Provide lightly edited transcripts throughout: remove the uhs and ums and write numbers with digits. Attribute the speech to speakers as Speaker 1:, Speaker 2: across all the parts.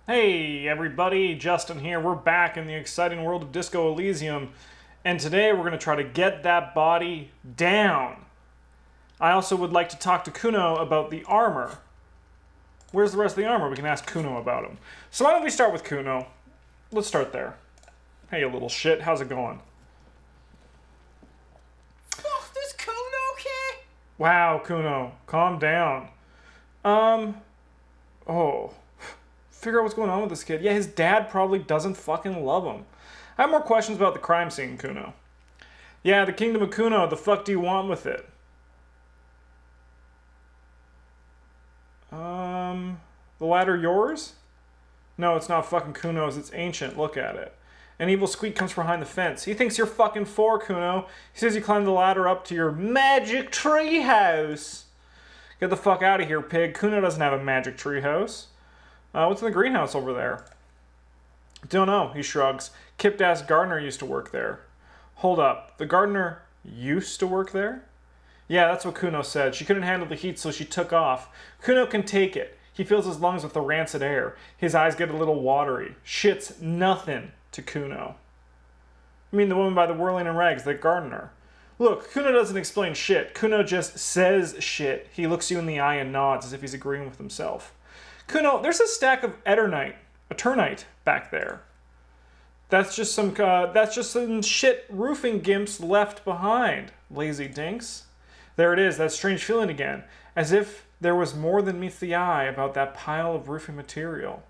Speaker 1: Hey everybody, Justin here. We're back in the exciting world of Disco Elysium, and today we're going to try to get that body down. I also would like to talk to Kuno about the armor. Where's the rest of the armor? We can ask Kuno about him. So why don't we start with Kuno? Let's start there. Hey, you little shit, how's it going?
Speaker 2: Oh, there's Kuno here?
Speaker 1: Wow, Kuno, calm down. Figure out what's going on with this kid. Yeah, his dad probably doesn't fucking love him. I have more questions about the crime scene, Kuno. Yeah, the Kingdom of Kuno, the fuck do you want with it? The ladder yours? No, it's not fucking Kuno's, it's ancient, look at it. An evil squeak comes from behind the fence. He thinks you're fucking four, Kuno. He says you climbed the ladder up to your magic tree house. Get the fuck out of here, pig. Kuno doesn't have a magic tree house. What's in the greenhouse over there? Don't know, he shrugs. Kipped-ass gardener used to work there. Hold up, the gardener used to work there? Yeah, that's what Kuno said. She couldn't handle the heat, so she took off. Kuno can take it. He fills his lungs with the rancid air. His eyes get a little watery. Shit's nothing to Kuno. You mean the woman by the whirling in rags, the gardener? Look, Kuno doesn't explain shit. Kuno just says shit. He looks you in the eye and nods as if he's agreeing with himself. Kuno, there's a stack of Eternite back there. That's just some shit roofing gimps left behind. Lazy dinks. There it is, that strange feeling again. As if there was more than meets the eye about that pile of roofing material.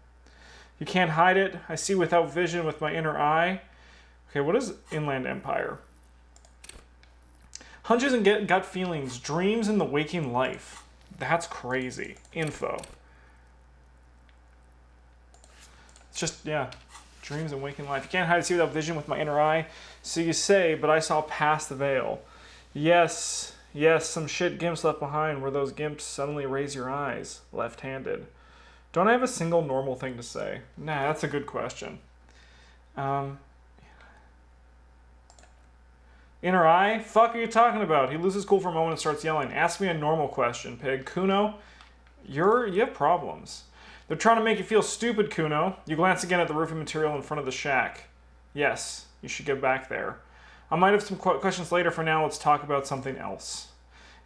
Speaker 1: You can't hide it. I see without vision with my inner eye. Okay, what is Inland Empire? Hunches and gut feelings. Dreams in the waking life. That's crazy. Info. It's just, yeah, dreams and waking life. You can't hide to see without vision with my inner eye. So you say, but I saw past the veil. Yes, some shit gimps left behind where those gimps suddenly raise your eyes, left-handed. Don't I have a single normal thing to say? Nah, that's a good question. Inner eye? Fuck are you talking about? He loses cool for a moment and starts yelling. Ask me a normal question, pig. Kuno, you have problems. They're trying to make you feel stupid, Kuno. You glance again at the roofing material in front of the shack. Yes, you should get back there. I might have some questions later. For now, let's talk about something else.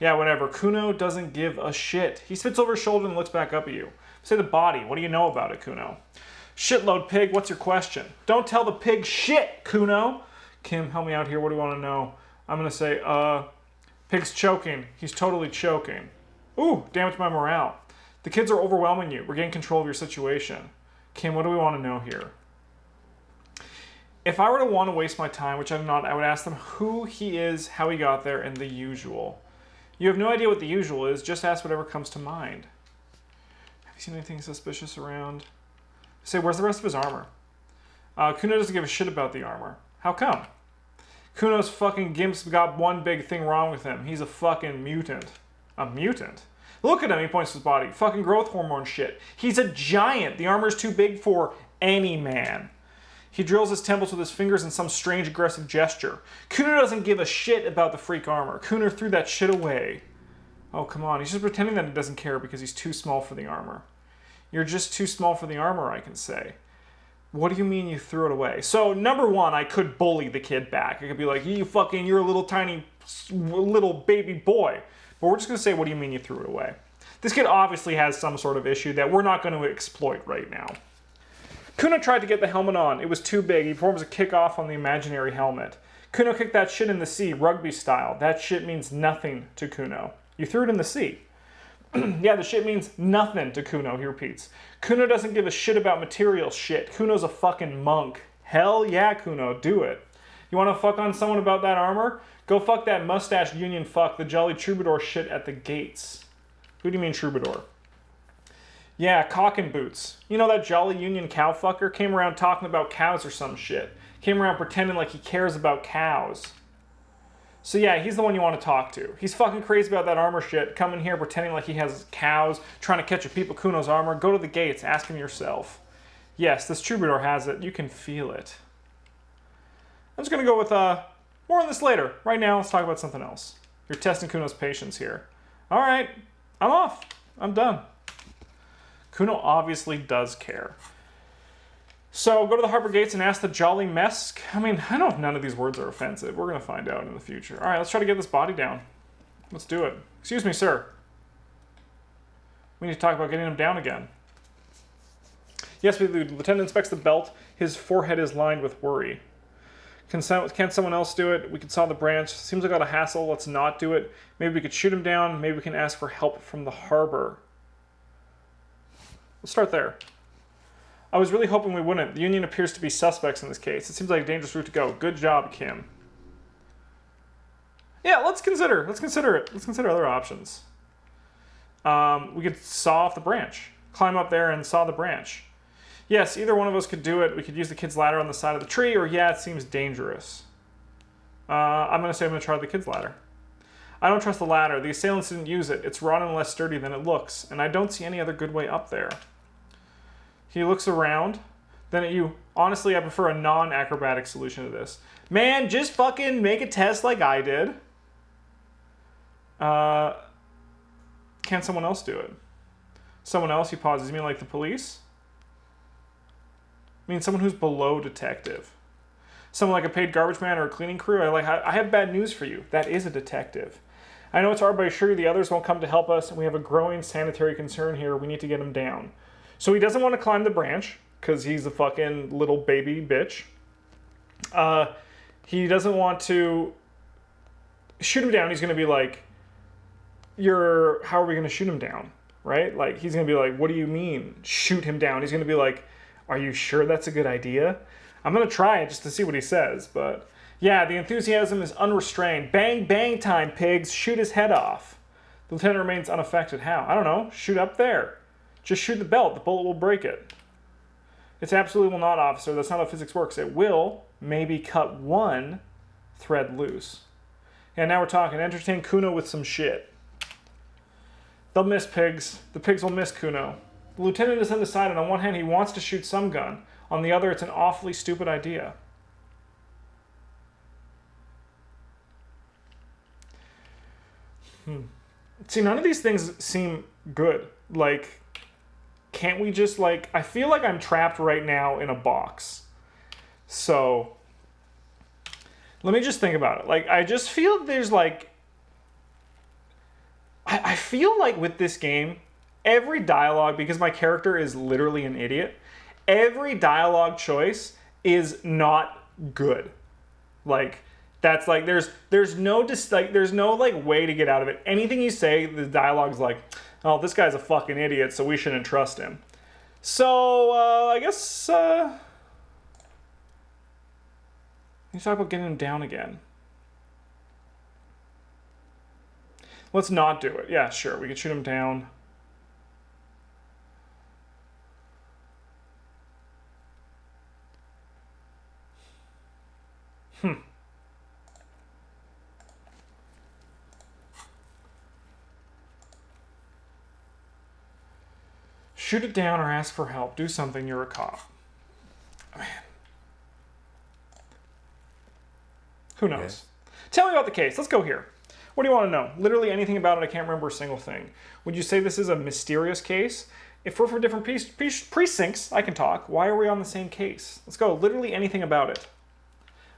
Speaker 1: Yeah, whatever. Kuno doesn't give a shit. He spits over his shoulder and looks back up at you. Say the body. What do you know about it, Kuno? Shitload, pig. What's your question? Don't tell the pig shit, Kuno. Kim, help me out here. What do you want to know? I'm going to say, pig's choking. He's totally choking. Ooh, damage my morale. The kids are overwhelming you. We're getting control of your situation. Kim, what do we want to know here? If I were to want to waste my time, which I'm not, I would ask them who he is, how he got there, and the usual. You have no idea what the usual is. Just ask whatever comes to mind. Have you seen anything suspicious around? Say, where's the rest of his armor? Kuno doesn't give a shit about the armor. How come? Kuno's fucking gimp's got one big thing wrong with him. He's a fucking mutant. A mutant? Look at him, he points to his body. Fucking growth hormone shit. He's a giant. The armor's too big for any man. He drills his temples with his fingers in some strange aggressive gesture. Kuno doesn't give a shit about the freak armor. Kuno threw that shit away. Oh, come on. He's just pretending that he doesn't care because he's too small for the armor. You're just too small for the armor, I can say. What do you mean you threw it away? So, number one, I could bully the kid back. I could be like, you're a little tiny, little baby boy. But we're just going to say, what do you mean you threw it away? This kid obviously has some sort of issue that we're not going to exploit right now. Kuno tried to get the helmet on. It was too big. He performs a kick-off on the imaginary helmet. Kuno kicked that shit in the sea, rugby style. That shit means nothing to Kuno. You threw it in the sea. Yeah, the shit means nothing to Kuno, he repeats. Kuno doesn't give a shit about material shit. Kuno's a fucking monk. Hell yeah, Kuno, do it. You want to fuck on someone about that armor? Go fuck that mustached union fuck, the jolly troubadour shit at the gates. Who do you mean troubadour? Yeah, cock and boots. You know that jolly union cow fucker? Came around talking about cows or some shit. Came around pretending like he cares about cows. So yeah, he's the one you want to talk to. He's fucking crazy about that armor shit. Coming here pretending like he has cows, trying to catch a peep of Kuno's armor. Go to the gates, ask him yourself. Yes, this troubadour has it. You can feel it. I'm just going to go with more on this later. Right now, let's talk about something else. You're testing Kuno's patience here. All right, I'm off. I'm done. Kuno obviously does care. So go to the Harbor Gates and ask the Jolly Mesk. I mean, I know none of these words are offensive. We're going to find out in the future. All right, let's try to get this body down. Let's do it. Excuse me, sir. We need to talk about getting him down again. Yes, the lieutenant inspects the belt. His forehead is lined with worry. Can't someone else do it? We could saw the branch. Seems like a lot of hassle. Let's not do it. Maybe we could shoot him down. Maybe we can ask for help from the harbor. Let's start there. I was really hoping we wouldn't. The Union appears to be suspects in this case. It seems like a dangerous route to go. Good job, Kim. Yeah, let's consider it. Let's consider other options. We could saw off the branch. Climb up there and saw the branch. Yes, either one of us could do it. We could use the kid's ladder on the side of the tree, or yeah, it seems dangerous. I'm going to say I'm going to try the kid's ladder. I don't trust the ladder. The assailants didn't use it. It's rotten and less sturdy than it looks, and I don't see any other good way up there. He looks around. Then at you. Honestly, I prefer a non-acrobatic solution to this. Man, just fucking make a test like I did. Can someone else do it? Someone else? He pauses. You mean like the police? I mean someone who's below detective. Someone like a paid garbage man or a cleaning crew? I have bad news for you. That is a detective. I know it's hard, but I assure you the others won't come to help us, and we have a growing sanitary concern here. We need to get him down. So he doesn't want to climb the branch, because he's a fucking little baby bitch. He doesn't want to shoot him down. He's going to be like, how are we going to shoot him down? Right? Like, he's going to be like, what do you mean, shoot him down? He's going to be like, are you sure that's a good idea? I'm going to try it just to see what he says, but yeah, the enthusiasm is unrestrained. Bang, bang time, pigs. Shoot his head off. The lieutenant remains unaffected. How? I don't know. Shoot up there. Just shoot the belt. The bullet will break it. It's absolutely will not, officer. That's not how physics works. It will maybe cut one thread loose. And now we're talking. Entertain Kuno with some shit. They'll miss pigs. The pigs will miss Kuno. The lieutenant is undecided. On one hand, he wants to shoot some gun. On the other, it's an awfully stupid idea. See, none of these things seem good. Like, can't we just, like... I feel like I'm trapped right now in a box. So, let me just think about it. Like, I just feel there's, like... I feel like with this game, every dialogue, because my character is literally an idiot, every dialogue choice is not good. Like, that's like, there's no way to get out of it. Anything you say, the dialogue's like, oh, this guy's a fucking idiot, so we shouldn't trust him. So, I guess, let's talk about getting him down again. Let's not do it. Yeah, sure, we could shoot him down. Shoot it down or ask for help. Do something, you're a cop. Man. Who knows? Yes. Tell me about the case. Let's go here. What do you want to know? Literally anything about it. I can't remember a single thing. Would you say this is a mysterious case? If we're for different precincts, I can talk. Why are we on the same case? Let's go. Literally anything about it.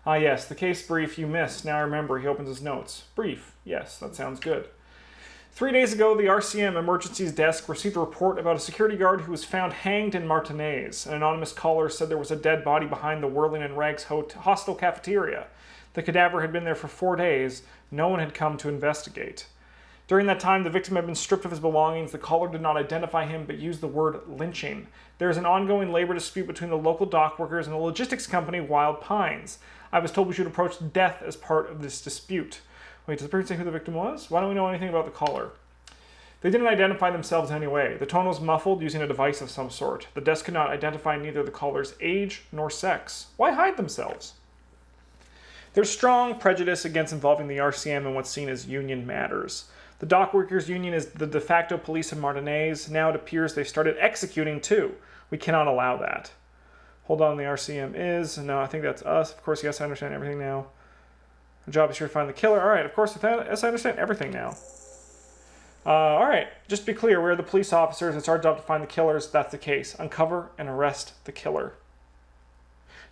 Speaker 1: Ah, yes, the case brief you missed. Now I remember. He opens his notes. Brief. Yes, that sounds good. 3 days ago, the RCM Emergencies Desk received a report about a security guard who was found hanged in Martinez. An anonymous caller said there was a dead body behind the Whirling in Rags hostel cafeteria. The cadaver had been there for 4 days. No one had come to investigate. During that time, the victim had been stripped of his belongings. The caller did not identify him, but used the word lynching. There is an ongoing labor dispute between the local dock workers and the logistics company Wild Pines. I was told we should approach death as part of this dispute. Wait, does the person say who the victim was? Why don't we know anything about the caller? They didn't identify themselves in any way. The tone was muffled using a device of some sort. The desk could not identify neither the caller's age nor sex. Why hide themselves? There's strong prejudice against involving the RCM in what's seen as union matters. The dock workers union is the de facto police in Martinez. Now it appears they've started executing too. We cannot allow that. Hold on, the RCM is. No, I think that's us. Of course, yes, I understand everything now. Our job is here to find the killer. All right, of course, yes, I understand everything now. All right, just to be clear, we're the police officers. It's our job to find the killers. That's the case. Uncover and arrest the killer.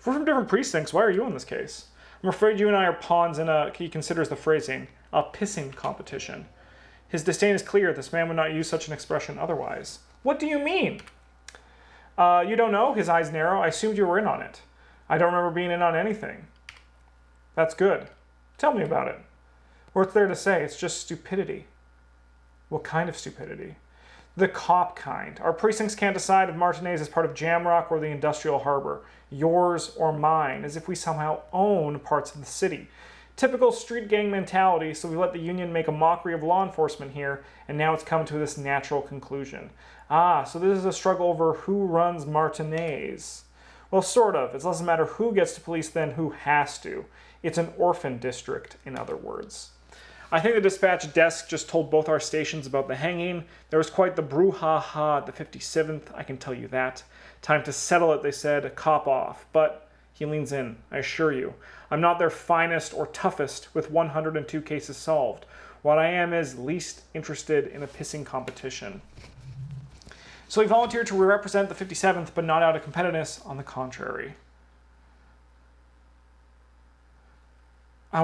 Speaker 1: If we're from different precincts, why are you on this case? I'm afraid you and I are pawns in a, he considers the phrasing, a pissing competition. His disdain is clear. This man would not use such an expression otherwise. What do you mean? You don't know? His eyes narrow. I assumed you were in on it. I don't remember being in on anything. That's good. Tell me about it. What's there to say? It's just stupidity. What kind of stupidity? The cop kind. Our precincts can't decide if Martinez is part of Jamrock or the industrial harbor. Yours or mine, as if we somehow own parts of the city. Typical street gang mentality, so we let the union make a mockery of law enforcement here, and now it's come to this natural conclusion. Ah, so this is a struggle over who runs Martinez. Well, sort of. It's less a matter who gets to police than who has to. It's an orphan district, in other words. I think the dispatch desk just told both our stations about the hanging. There was quite the brouhaha at the 57th, I can tell you that. Time to settle it, they said, cop off. But he leans in, I assure you. I'm not their finest or toughest with 102 cases solved. What I am is least interested in a pissing competition. So he volunteered to represent the 57th, but not out of competitiveness, on the contrary. I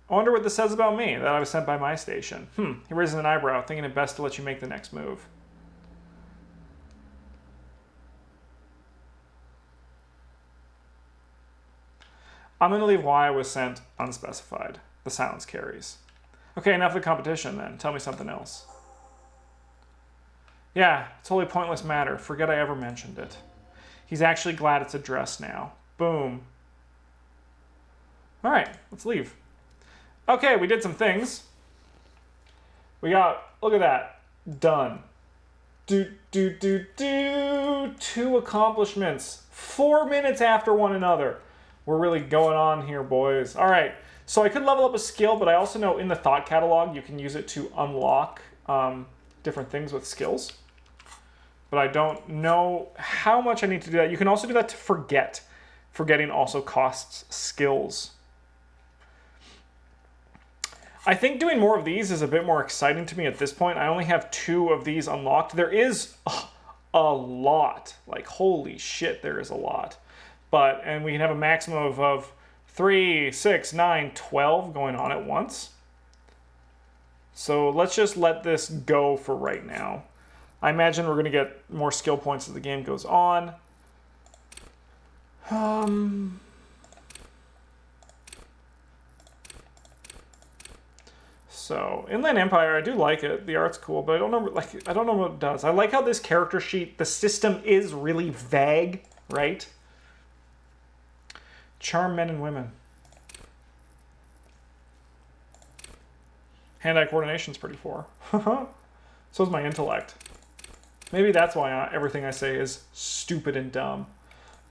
Speaker 1: wonder what this says about me, that I was sent by my station. He raises an eyebrow, thinking it best to let you make the next move. I'm going to leave why I was sent unspecified. The silence carries. Okay, enough of the competition then. Tell me something else. Yeah, it's totally pointless matter. Forget I ever mentioned it. He's actually glad it's addressed now. Boom. All right, let's leave. Okay, we did some things. We got, look at that, done. 2 accomplishments, 4 minutes after one another. We're really going on here, boys. All right, so I could level up a skill, but I also know in the thought catalog you can use it to unlock different things with skills. But I don't know how much I need to do that. You can also do that to forget. Forgetting also costs skills. I think doing more of these is a bit more exciting to me at this point. I only have 2 of these unlocked. There is a lot. Like, holy shit, there is a lot. And we can have a maximum of 3, 6, 9, 12 going on at once. So let's just let this go for right now. I imagine we're going to get more skill points as the game goes on. So, Inland Empire, I do like it. The art's cool, but I don't know what it does. I like how this character sheet, the system is really vague, right? Charm men and women. Hand-eye coordination's pretty poor. So is my intellect. Maybe that's why everything I say is stupid and dumb.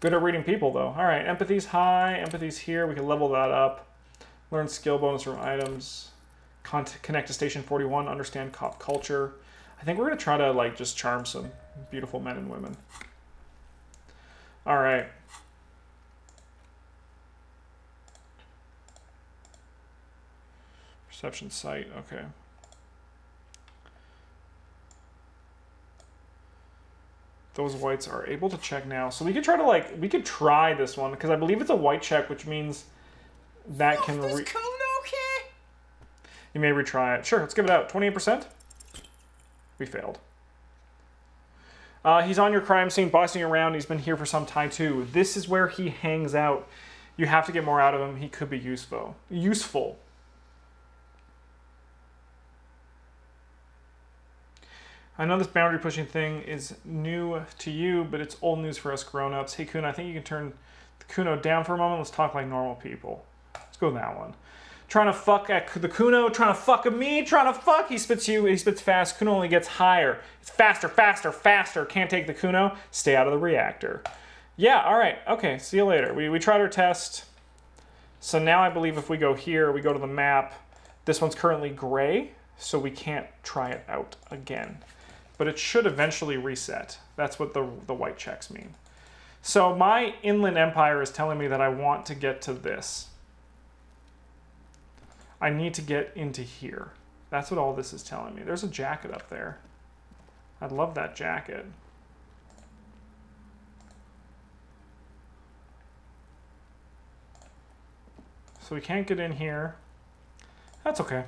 Speaker 1: Good at reading people, though. All right, empathy's high. Empathy's here. We can level that up. Learn skill bonus from items. Connect to Station 41. Understand cop culture. I think we're going to try to, like, just charm some beautiful men and women. All right. Perception sight. Okay. Those whites are able to check now. So we could try to, we could try this one, because I believe it's a white check, which means that can...
Speaker 2: This cone okay?
Speaker 1: You may retry it. Sure, let's give it out. 28%? We failed. He's on your crime scene, bossing around. He's been here for some time, too. This is where he hangs out. You have to get more out of him. He could be useful. I know this boundary pushing thing is new to you, but it's old news for us grown-ups. Hey, Kuno, I think you can turn the Kuno down for a moment. Let's talk like normal people. Let's go with that one. Trying to fuck at the Kuno, trying to fuck at me, trying to fuck. He spits fast. Kuno only gets higher. It's faster, faster, faster. Can't take the Kuno. Stay out of the reactor. Yeah, all right. Okay, see you later. We tried our test. So now I believe if we go here, we go to the map. This one's currently gray, so we can't try it out again. But it should eventually reset. That's what the white checks mean. So my Inland Empire is telling me that I want to get to this. I need to get into here. That's what all this is telling me. There's a jacket up there. I'd love that jacket. So we can't get in here. That's okay.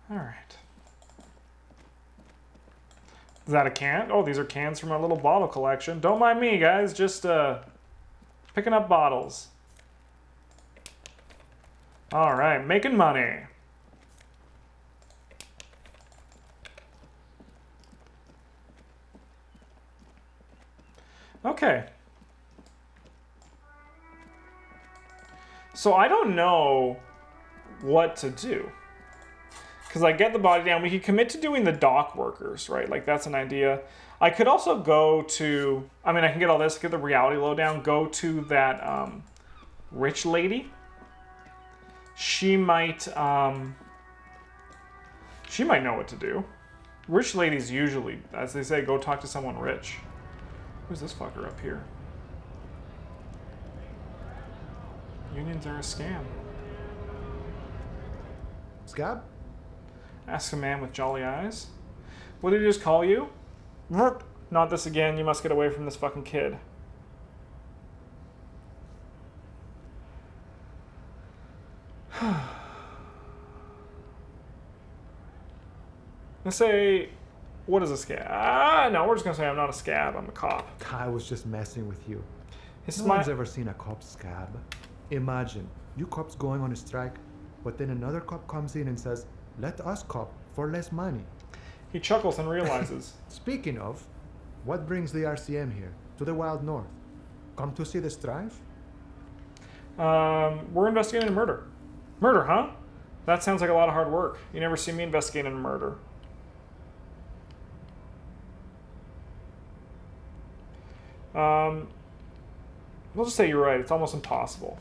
Speaker 1: All right. Is that a can? Oh, these are cans from my little bottle collection. Don't mind me, guys. Just picking up bottles. All right, making money. Okay. So I don't know what to do. Because I get the body down. We could commit to doing the dock workers, right? Like, that's an idea. I could also go to... I mean, I can get all this, get the reality lowdown, go to that rich lady. She might know what to do. Rich ladies usually, as they say, go talk to someone rich. Who's this fucker up here? Unions are a scam.
Speaker 3: Scab?
Speaker 1: Asks a man with jolly eyes. What did he just call you? Not this again. You must get away from this fucking kid. Let's say, what is a scab? No, we're just gonna say I'm not a scab. I'm a cop.
Speaker 3: I was just messing with you.
Speaker 1: His
Speaker 3: No
Speaker 1: smile.
Speaker 3: one's ever seen a cop scab. Imagine, you cops going on a strike, but then another cop comes in and says, let us cop for less money.
Speaker 1: He chuckles and realizes.
Speaker 3: Speaking of, what brings the RCM here, to the wild north? Come to see the strife?
Speaker 1: We're investigating a murder. Murder, huh? That sounds like a lot of hard work. You never see me investigating a murder. We'll just say you're right. It's almost impossible.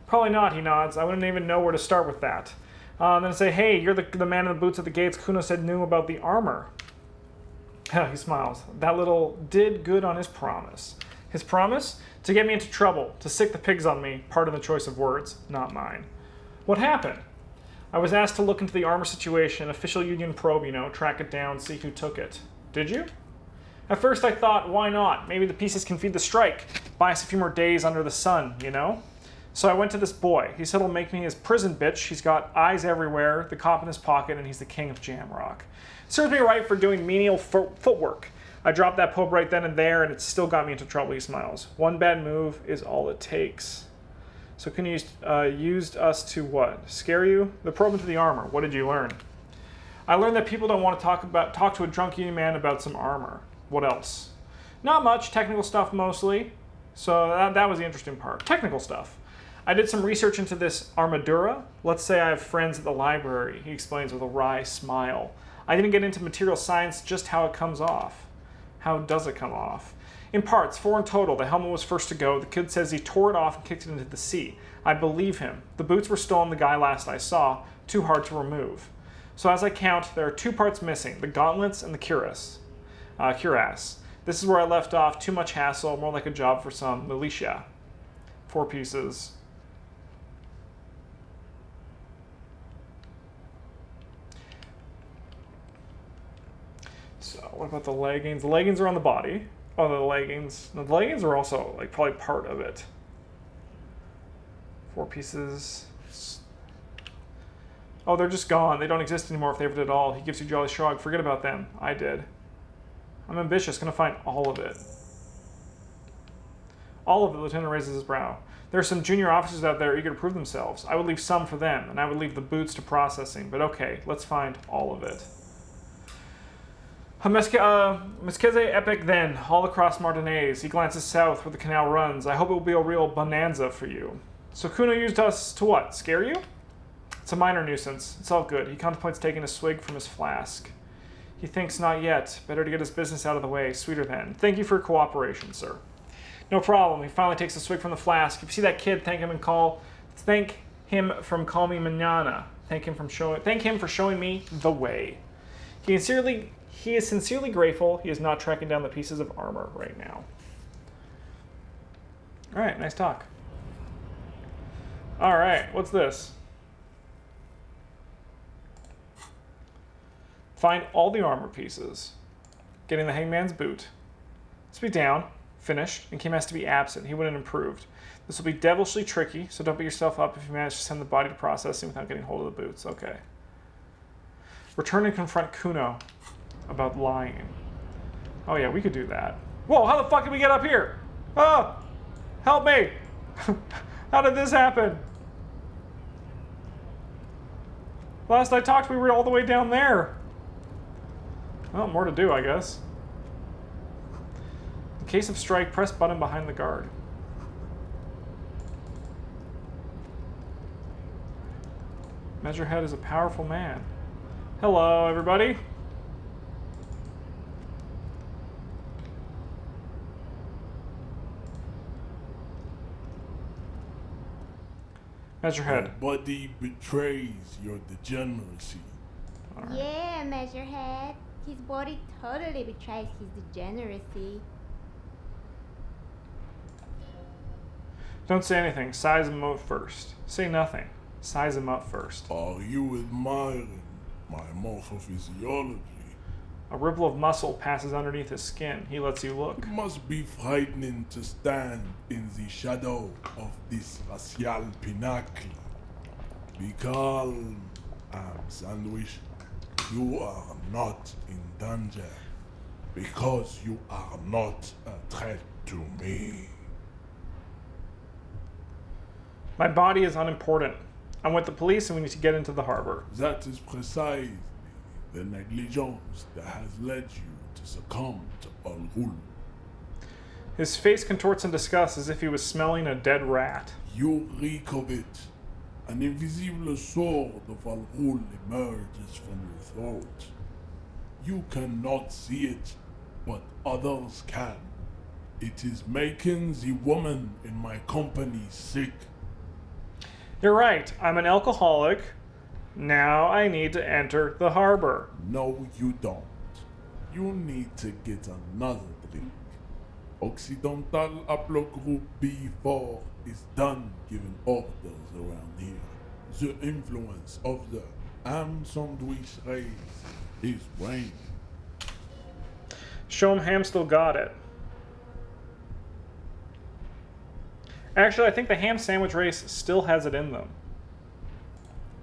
Speaker 1: Probably not, he nods. I wouldn't even know where to start with that. Then I say, hey, you're the man in the boots at the gates Kuno said knew about the armor. He smiles. That little did good on his promise. His promise? To get me into trouble, to sick the pigs on me, pardon the choice of words, not mine. What happened? I was asked to look into the armor situation, official union probe, you know, track it down, see who took it. Did you? At first I thought, why not? Maybe the pieces can feed the strike, buy us a few more days under the sun, you know? So I went to this boy. He said he'll make me his prison bitch. He's got eyes everywhere, the cop in his pocket, and he's the king of Jamrock. Serves me right for doing menial footwork. I dropped that pope right then and there, and it still got me into trouble, he smiles. One bad move is all it takes. So can you used us to what? Scare you? The probe into the armor. What did you learn? I learned that people don't want to talk to a drunk union man about some armor. What else? Not much. Technical stuff mostly. So that was the interesting part. Technical stuff. I did some research into this armadura. Let's say I have friends at the library, he explains with a wry smile. I didn't get into material science, just how it comes off. How does it come off? In parts, 4 in total. The helmet was first to go. The kid says he tore it off and kicked it into the sea. I believe him. The boots were stolen the guy last I saw. Too hard to remove. So as I count, there are 2 parts missing. The gauntlets and the cuirass. This is where I left off. Too much hassle. More like a job for some militia. 4 pieces. So what about the leggings? The leggings are on the body. Oh, the leggings. No, the leggings are also like probably part of it. 4 pieces. Oh, they're just gone. They don't exist anymore if they ever did at all. He gives you a jolly shrug. Forget about them. I did. I'm ambitious. Gonna find all of it. All of it, the lieutenant raises his brow. There are some junior officers out there eager to prove themselves. I would leave some for them, and I would leave the boots to processing. But okay, let's find all of it. Meskeze epic then, all across Martinez. He glances south where the canal runs. I hope it will be a real bonanza for you. So Kuno used us to what? Scare you? It's a minor nuisance. It's all good. He contemplates taking a swig from his flask. He thinks not yet. Better to get his business out of the way. Sweeter then. Thank you for your cooperation, sir. No problem. He finally takes a swig from the flask. If you see that kid, thank him from call me manana. Thank him for showing me the way. He is sincerely grateful he is not tracking down the pieces of armor right now. All right, nice talk. All right, what's this? Find all the armor pieces. Getting the hangman's boot. Speak down. finished, and Kim has to be absent. He wouldn't have improved. This will be devilishly tricky, so don't beat yourself up if you manage to send the body to processing without getting hold of the boots. Okay. Return and confront Kuno about lying. Oh yeah, we could do that. Whoa, how the fuck did we get up here? Oh! Help me! How did this happen? Last I talked, we were all the way down there. Well, more to do, I guess. In case of strike, press button behind the guard. Measurehead is a powerful man. Hello, everybody. Measurehead.
Speaker 4: Your body betrays your degeneracy.
Speaker 1: Alright.
Speaker 5: Yeah, Measurehead. His body totally betrays his degeneracy.
Speaker 1: Don't say anything. Size him up first. Say nothing. Size him up first.
Speaker 4: Are you admiring my morphophysiology?
Speaker 1: A ripple of muscle passes underneath his skin. He lets you look.
Speaker 4: It must be frightening to stand in the shadow of this racial pinnacle. Be calm, Sandwich. You are not in danger because you are not a threat to me.
Speaker 1: My body is unimportant. I'm with the police and we need to get into the harbor.
Speaker 4: That is precisely the negligence that has led you to succumb to Al Ghul.
Speaker 1: His face contorts in disgust as if he was smelling a dead rat.
Speaker 4: You reek of it. An invisible sword of Al Ghul emerges from your throat. You cannot see it, but others can. It is making the woman in my company sick.
Speaker 1: You're right. I'm an alcoholic. Now I need to enter the harbor.
Speaker 4: No, you don't. You need to get another drink. Occidental Haplogroup B4 is done giving orders around here. The influence of the ham sandwich race is waning.
Speaker 1: Show him Ham still got it. Actually, I think the ham sandwich race still has it in them.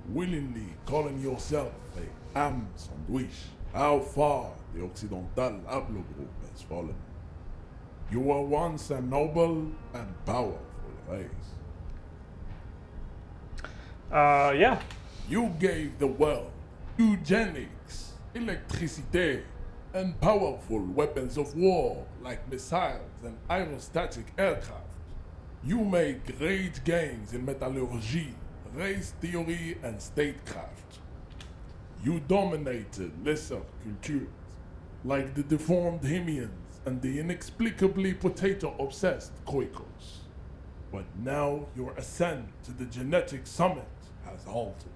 Speaker 4: Willingly calling yourself a ham sandwich, how far the Occidental Haplogroup has fallen. You were once a noble and powerful race.
Speaker 1: Yeah.
Speaker 4: You gave the world eugenics, electricity, and powerful weapons of war like missiles and aerostatic aircraft. You made great gains in metallurgy, race theory, and statecraft. You dominated lesser cultures, like the deformed Hemians and the inexplicably potato-obsessed Quakers. But now your ascent to the genetic summit has halted.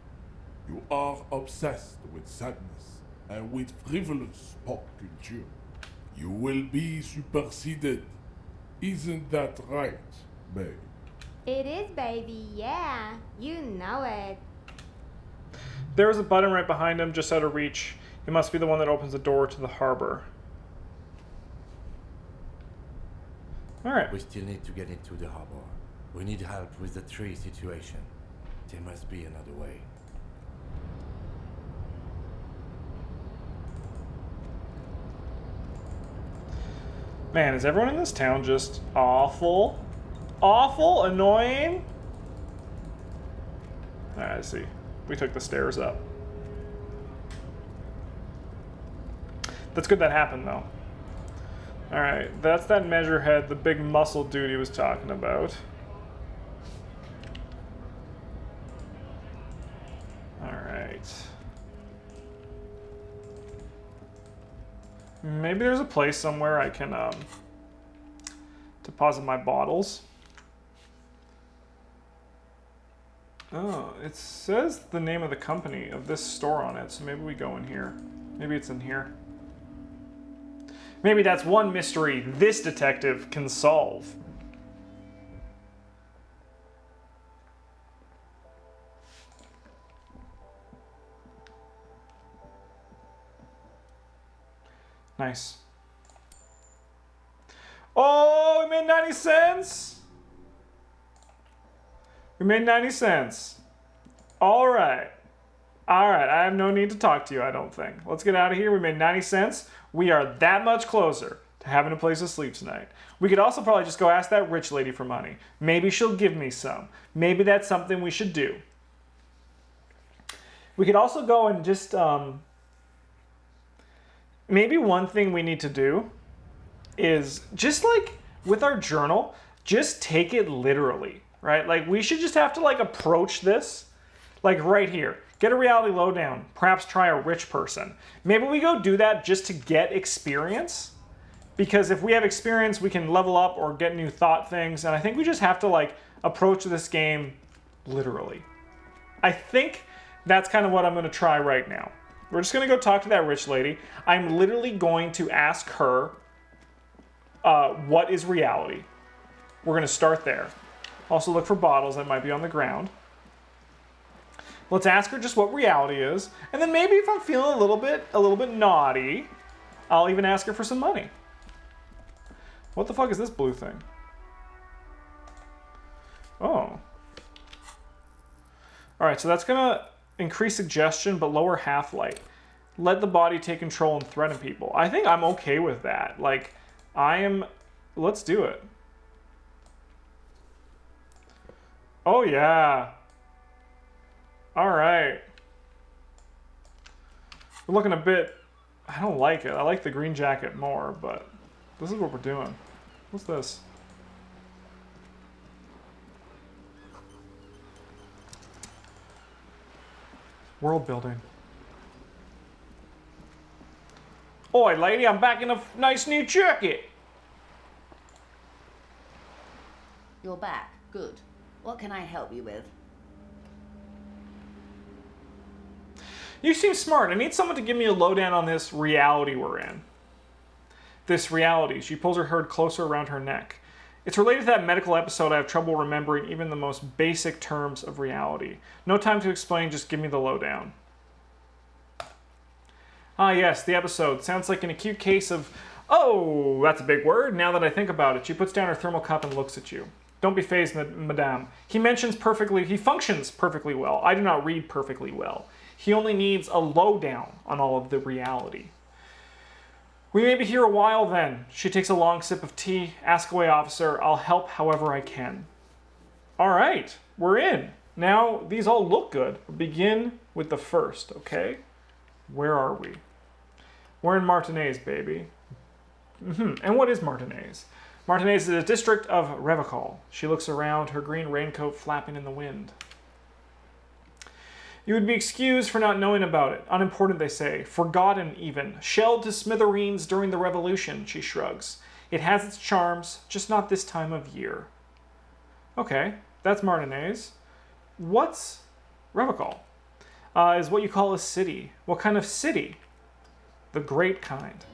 Speaker 4: You are obsessed with sadness and with frivolous pop culture. You will be superseded. Isn't that right, babe?
Speaker 5: It is, baby, yeah. You know it.
Speaker 1: There is a button right behind him, just out of reach. It must be the one that opens the door to the harbor. Alright.
Speaker 6: We still need to get into the harbor. We need help with the tree situation. There must be another way.
Speaker 1: Man, is everyone in this town just awful? Awful? Annoying? Alright, I see. We took the stairs up. That's good that happened, though. Alright, that's that Measurehead, the big muscle dude he was talking about. Alright. Maybe there's a place somewhere I can deposit my bottles. Oh, it says the name of the company of this store on it, so maybe we go in here. Maybe it's in here. Maybe that's one mystery this detective can solve. Nice. Oh, we made 90 cents. We made 90 cents. All right. All right, I have no need to talk to you, I don't think. Let's get out of here. We made 90 cents. We are that much closer to having a place to sleep tonight. We could also probably just go ask that rich lady for money. Maybe she'll give me some. Maybe that's something we should do. We could also go and just, maybe one thing we need to do is just like with our journal, just take it literally, right? Like we should just have to like approach this like right here. Get a reality lowdown, perhaps try a rich person. Maybe we go do that just to get experience, because if we have experience, we can level up or get new thought things, and I think we just have to like approach this game literally. I think that's kind of what I'm gonna try right now. We're just gonna go talk to that rich lady. I'm literally going to ask her, what is reality? We're gonna start there. Also look for bottles that might be on the ground. Let's ask her just what reality is, and then maybe if I'm feeling a little bit naughty, I'll even ask her for some money. What the fuck is this blue thing? Oh. All right, so that's gonna increase suggestion but lower half-light. Let the body take control and threaten people. I think I'm okay with that. Like, let's do it. Oh yeah. All right. We're looking a bit, I don't like it. I like the green jacket more, but this is what we're doing. What's this? World building. Oi, lady, I'm back in a nice new jacket.
Speaker 7: You're back. Good. What can I help you with?
Speaker 1: You seem smart. I need someone to give me a lowdown on this reality we're in. This reality. She pulls her hood closer around her neck. It's related to that medical episode. I have trouble remembering even the most basic terms of reality. No time to explain, just give me the lowdown. Ah yes, the episode. Sounds like an acute case of, oh, that's a big word. Now that I think about it. She puts down her thermal cup and looks at you. Don't be phased, madame. He functions perfectly well. I do not read perfectly well. He only needs a lowdown on all of the reality. We may be here a while then. She takes a long sip of tea. Ask away, officer. I'll help however I can. All right, we're in. Now, these all look good. Begin with the first, okay? Where are we? We're in Martinez, baby. And what is Martinez? Martinez is a district of Revachol. She looks around, her green raincoat flapping in the wind. You would be excused for not knowing about it. Unimportant, they say. Forgotten, even. Shelled to smithereens during the revolution, she shrugs. It has its charms, just not this time of year. Okay, that's Martinez. What's Revachol? Is what you call a city. What kind of city? The great kind.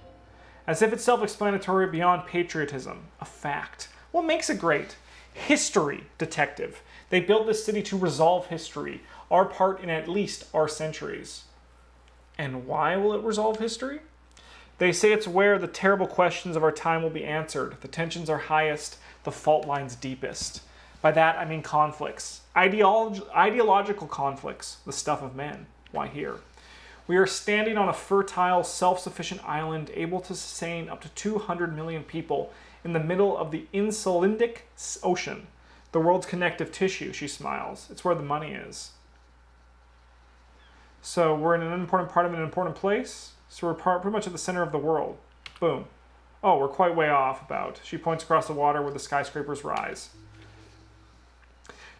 Speaker 1: As if it's self-explanatory beyond patriotism. A fact. What makes it great? History, detective. They built this city to resolve history. Our part in at least our centuries. And why will it resolve history? They say it's where the terrible questions of our time will be answered. The tensions are highest, the fault lines deepest. By that I mean conflicts. Ideological conflicts, the stuff of men. Why here? We are standing on a fertile, self-sufficient island able to sustain up to 200 million people in the middle of the Insulindic Ocean. The world's connective tissue, she smiles. It's where the money is. So we're in an important part of an important place. So we're pretty much at the center of the world. Boom. Oh, we're quite way off about. She points across the water where the skyscrapers rise.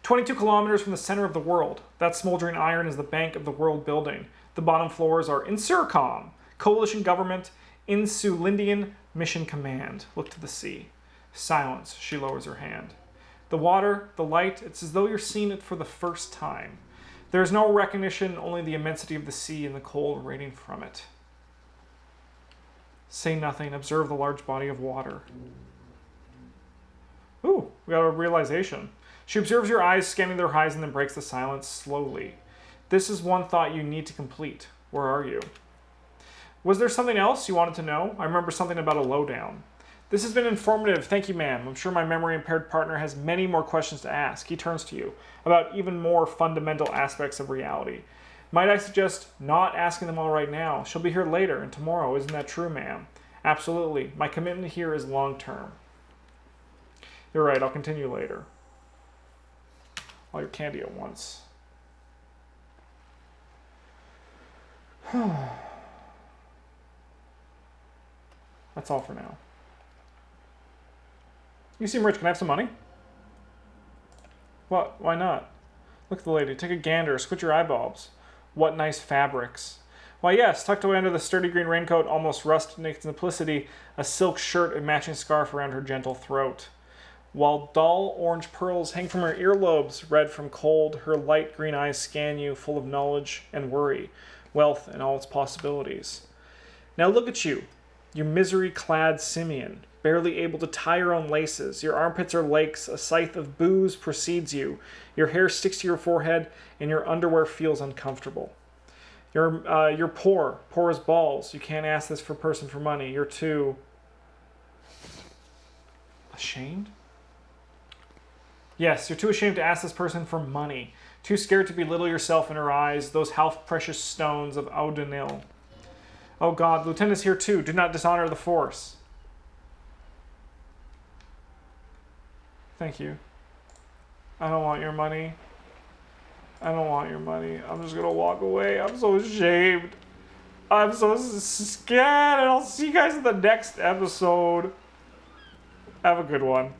Speaker 1: 22 kilometers from the center of the world. That smoldering iron is the bank of the world building. The bottom floors are Insurcom, Coalition Government, Insulindian Mission Command. Look to the sea. Silence. She lowers her hand. The water, the light, it's as though you're seeing it for the first time. There is no recognition, only the immensity of the sea and the cold radiating from it. Say nothing. Observe the large body of water. Ooh, we got a realization. She observes your eyes, scanning their horizon, then breaks the silence slowly. This is one thought you need to complete. Where are you? Was there something else you wanted to know? I remember something about a lowdown. This has been informative. Thank you, ma'am. I'm sure my memory-impaired partner has many more questions to ask. He turns to you about even more fundamental aspects of reality. Might I suggest not asking them all right now? She'll be here later and tomorrow. Isn't that true, ma'am? Absolutely. My commitment here is long-term. You're right. I'll continue later. All your candy at once. That's all for now. You seem rich. Can I have some money? What? Why not? Look at the lady. Take a gander. Squint your eyeballs. What nice fabrics. Why, yes, tucked away under the sturdy green raincoat, almost rustic simplicity, a silk shirt and matching scarf around her gentle throat. While dull orange pearls hang from her earlobes, red from cold, her light green eyes scan you, full of knowledge and worry, wealth and all its possibilities. Now look at you, you misery-clad simian, barely able to tie your own laces. Your armpits are lakes, a scythe of booze precedes you. Your hair sticks to your forehead, and your underwear feels uncomfortable. You're poor as balls. You can't ask this person for money. You're too ashamed? Yes, you're too ashamed to ask this person for money. Too scared to belittle yourself in her eyes, those half-precious stones of Audinil. Oh God, the lieutenant is here too. Do not dishonor the force. Thank you. I don't want your money. I don't want your money. I'm just gonna walk away. I'm so ashamed. I'm so scared, and I'll see you guys in the next episode. Have a good one.